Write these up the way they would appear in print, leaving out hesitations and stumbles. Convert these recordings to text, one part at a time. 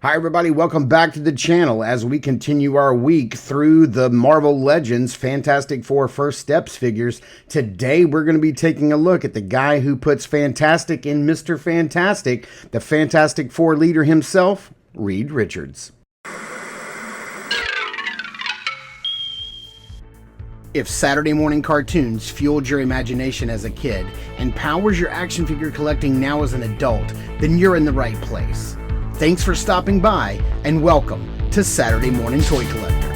Hi everybody, welcome back to the channel as we continue our week through the Marvel Legends Fantastic Four First Steps figures. Today we're going to be taking a look at the guy who puts fantastic in Mr. Fantastic, the Fantastic Four leader himself, Reed Richards. If Saturday morning cartoons fueled your imagination as a kid and powers your action figure collecting now as an adult, then you're in the right place. Thanks for stopping by, and welcome to Saturday Morning Toy Collector.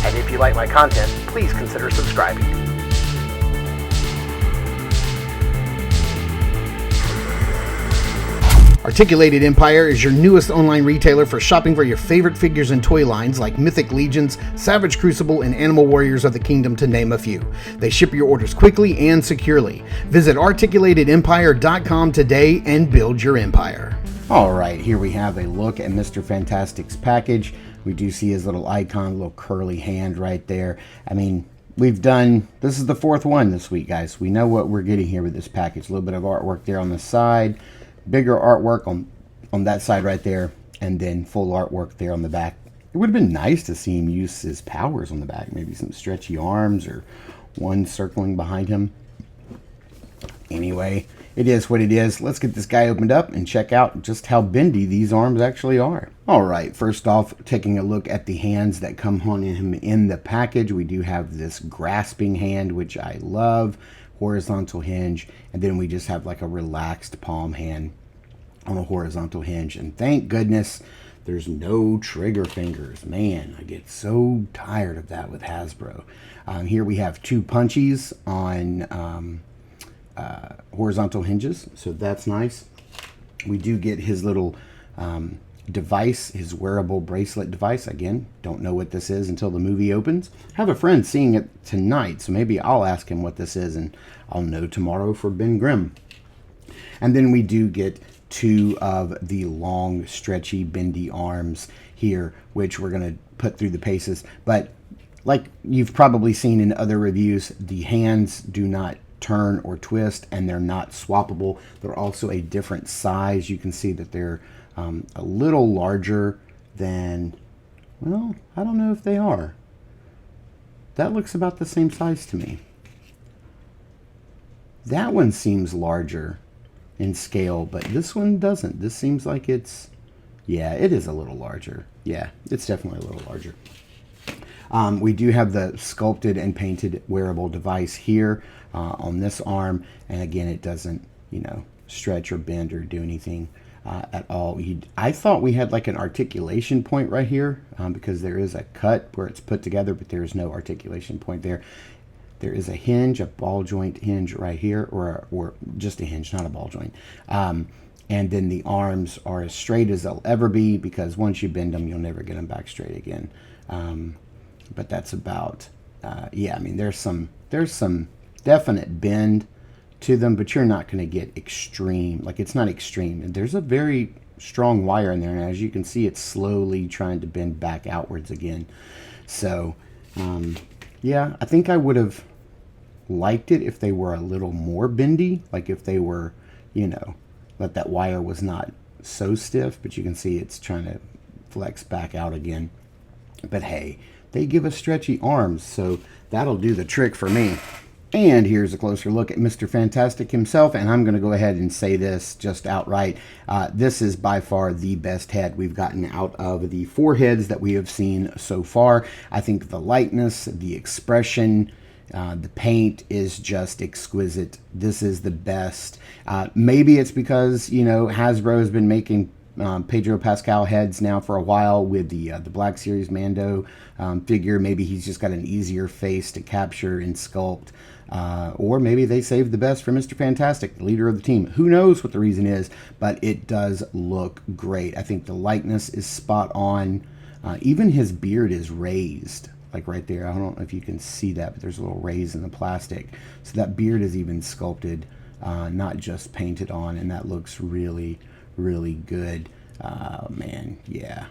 And if you like my content, please consider subscribing. Articulated Empire is your newest online retailer for shopping for your favorite figures and toy lines like Mythic Legions, Savage Crucible, and Animal Warriors of the Kingdom, to name a few. They ship your orders quickly and securely. Visit articulatedempire.com today and build your empire. All right, here we have a look at Mr. Fantastic's package. We do see his little icon, little curly hand right there. I mean, this is the fourth one this week, guys. We know what we're getting here with this package. A little bit of artwork there on the side. Bigger artwork on that side right there, and then full artwork there on the back. It would have been nice to see him use his powers on the back, maybe some stretchy arms or one circling behind him. Anyway, it is what it is. Let's get this guy opened up and check out just how bendy these arms actually are. All right, first off, taking a look at the hands that come on him in the package, we do have this grasping hand, which I love, horizontal hinge, and then we just have like a relaxed palm hand on a horizontal hinge. And thank goodness there's no trigger fingers. Man, I get so tired of that with Hasbro. Here we have two punchies on horizontal hinges, so that's nice. We do get his little device, his wearable bracelet device. Again, don't know what this is until the movie opens. I have a friend seeing it tonight, so maybe I'll ask him what this is, and I'll know tomorrow for Ben Grimm. And then we do get two of the long, stretchy, bendy arms here, which we're going to put through the paces. But like you've probably seen in other reviews, the hands do not turn or twist, and they're not swappable. They're also a different size. You can see that they're a little larger than, well, I don't know if they are. That looks about the same size to me. That one seems larger in scale, but this one doesn't. This seems like it's, yeah, it is a little larger. Yeah, it's definitely a little larger. We do have the sculpted and painted wearable device here on this arm, and again, it doesn't, stretch or bend or do anything at all. I thought we had like an articulation point right here because there is a cut where it's put together, but there is no articulation point there. There is a hinge, a ball joint hinge right here, or just a hinge, not a ball joint. And then the arms are as straight as they'll ever be, because once you bend them, you'll never get them back straight again. But that's about, yeah, I mean, there's some definite bend to them, but you're not going to get extreme. Like, it's not extreme. And there's a very strong wire in there, and as you can see, it's slowly trying to bend back outwards again. So, yeah, I think I would have liked it if they were a little more bendy, like if they were, that that wire was not so stiff, but you can see it's trying to flex back out again. But hey, they give us stretchy arms, so that'll do the trick for me. And here's a closer look at Mr. Fantastic himself, and I'm going to go ahead and say this just outright. This is by far the best head we've gotten out of the four heads that we have seen so far. I think the lightness, the expression, the paint is just exquisite. This is the best. Maybe it's because, Hasbro has been making Pedro Pascal heads now for a while with the Black Series Mando figure. Maybe he's just got an easier face to capture and sculpt. Or maybe they saved the best for Mr. Fantastic, the leader of the team. Who knows what the reason is, but it does look great. I think the likeness is spot on. Even his beard is raised, like right there. I don't know if you can see that, but there's a little raise in the plastic. So that beard is even sculpted, not just painted on, and that looks really, really good. Man, yeah.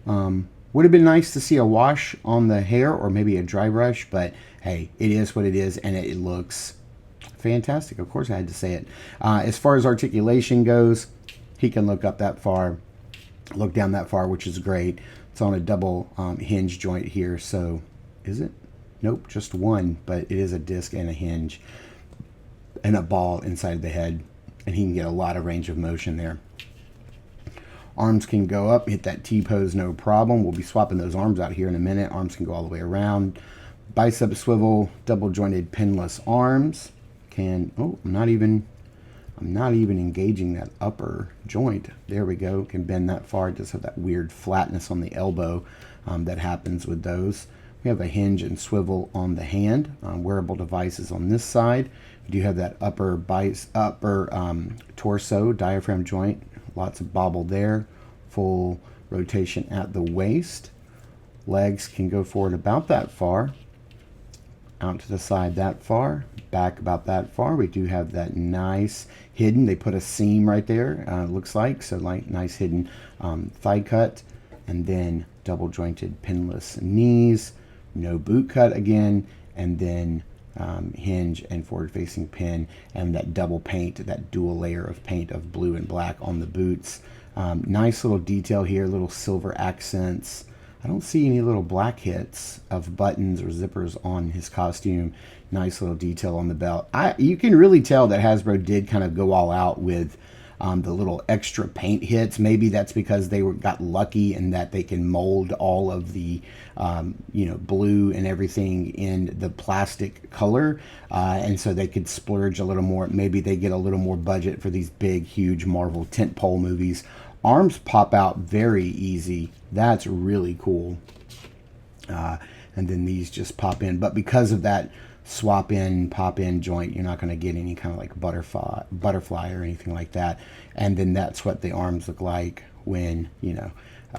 Would have been nice to see a wash on the hair or maybe a dry brush, but hey, it is what it is, and it looks fantastic. Of course I had to say it. As far as articulation goes, he can look up that far, look down that far, which is great. It's on a double hinge joint here, so is it? Nope, just one, but it is a disc and a hinge and a ball inside the head, and he can get a lot of range of motion there. Arms can go up, hit that T-pose, no problem. We'll be swapping those arms out here in a minute. Arms can go all the way around. Bicep swivel, double jointed pinless arms. I'm not even engaging that upper joint. There we go. Can bend that far. It does have that weird flatness on the elbow that happens with those. We have a hinge and swivel on the hand. Wearable devices on this side. We do have that upper torso diaphragm joint. Lots of bobble there. Full rotation at the waist. Legs can go forward about that far. Out to the side that far. Back about that far. We do have that nice hidden. They put a seam right there, looks like. So like nice hidden thigh cut. And then double jointed pinless knees. No boot cut again. And then hinge and forward facing pin, and that double paint, that dual layer of paint of blue and black on the boots. Nice little detail here, little silver accents. I don't see any little black hits of buttons or zippers on his costume. Nice little detail on the belt. You can really tell that Hasbro did kind of go all out with the little extra paint hits. Maybe that's because they got lucky in that they can mold all of the blue and everything in the plastic color, and so they could splurge a little more. Maybe they get a little more budget for these big, huge Marvel tentpole movies. Arms pop out very easy. That's really cool. And then these just pop in. But because of that swap in, pop in joint, you're not going to get any kind of like butterfly or anything like that. And then that's what the arms look like when,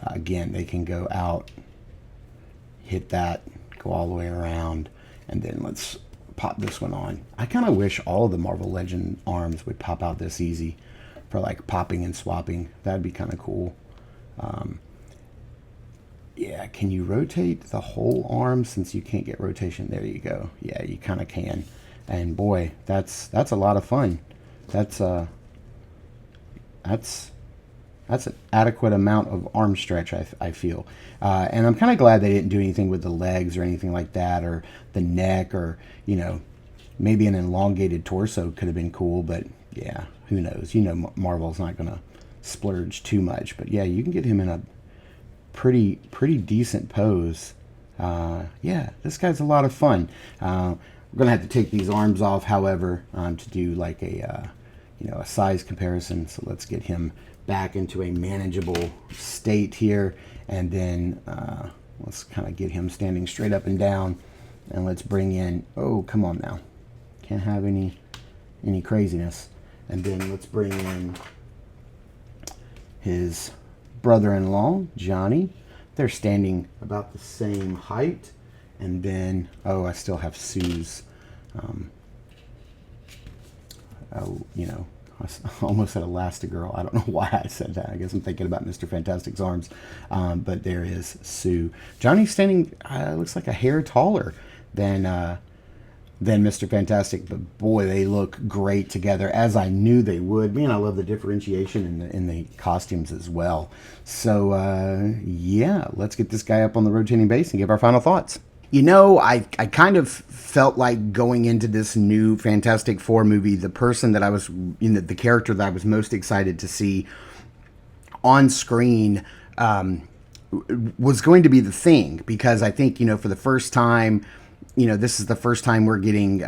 again, they can go out, hit that, go all the way around, and then let's pop this one on. I kind of wish all of the Marvel Legend arms would pop out this easy for like popping and swapping. That'd be kind of cool. Yeah, can you rotate the whole arm since you can't get rotation? There you go. Yeah, you kind of can. And boy, that's a lot of fun. That's an adequate amount of arm stretch, I feel. And I'm kind of glad they didn't do anything with the legs or anything like that, or the neck, or, maybe an elongated torso could have been cool, but yeah, who knows? Marvel's not going to splurge too much. But yeah, you can get him in a pretty decent pose. Yeah, this guy's a lot of fun. We're gonna have to take these arms off, however, to do like a size comparison. So let's get him back into a manageable state here, and then let's kind of get him standing straight up and down, and let's bring in, oh, come on now, can't have any craziness. And then let's bring in his brother-in-law, Johnny. They're standing about the same height. And then, I still have Sue's, I almost said Elastigirl. I don't know why I said that. I guess I'm thinking about Mr. Fantastic's arms. But there is Sue. Johnny's standing, looks like a hair taller than Mr. Fantastic, but boy, they look great together, as I knew they would. Man, I love the differentiation in the costumes as well. So, yeah, let's get this guy up on the rotating base and give our final thoughts. I kind of felt like going into this new Fantastic Four movie, the person that I was, the character that I was most excited to see on screen was going to be the Thing, because I think, for the first time, this is the first time we're getting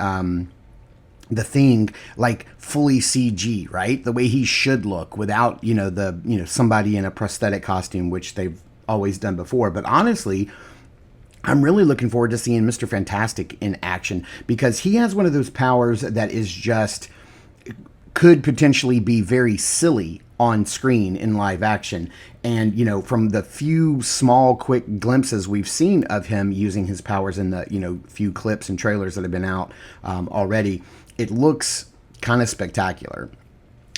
the Thing like fully CG, right? The way he should look without, somebody in a prosthetic costume, which they've always done before. But honestly, I'm really looking forward to seeing Mr. Fantastic in action, because he has one of those powers that is just, could potentially be very silly on screen in live action. And, from the few small, quick glimpses we've seen of him using his powers in the, few clips and trailers that have been out already, it looks kind of spectacular.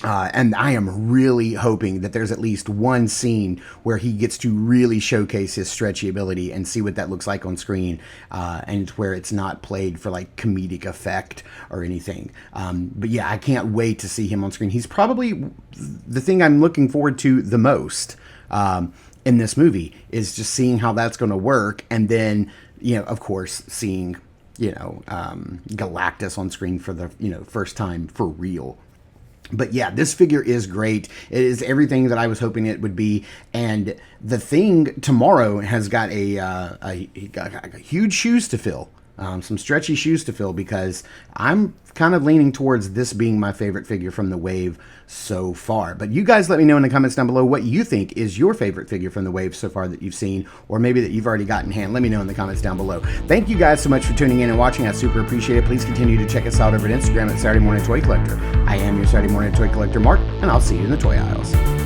And I am really hoping that there's at least one scene where he gets to really showcase his stretchy ability and see what that looks like on screen, and where it's not played for like comedic effect or anything. But yeah, I can't wait to see him on screen. He's probably the thing I'm looking forward to the most in this movie, is just seeing how that's going to work. And then, of course, seeing, Galactus on screen for the, first time for real. But yeah, this figure is great. It is everything that I was hoping it would be. And the thing tomorrow has got a huge shoes to fill. Some stretchy shoes to fill, because I'm kind of leaning towards this being my favorite figure from the wave so far. But you guys let me know in the comments down below what you think is your favorite figure from the wave so far that you've seen, or maybe that you've already got in hand. Let me know in the comments down below. Thank you guys so much for tuning in and watching. I super appreciate it. Please continue to check us out over at Instagram at Saturday Morning Toy Collector. I am your Saturday Morning Toy Collector, Mark, and I'll see you in the toy aisles.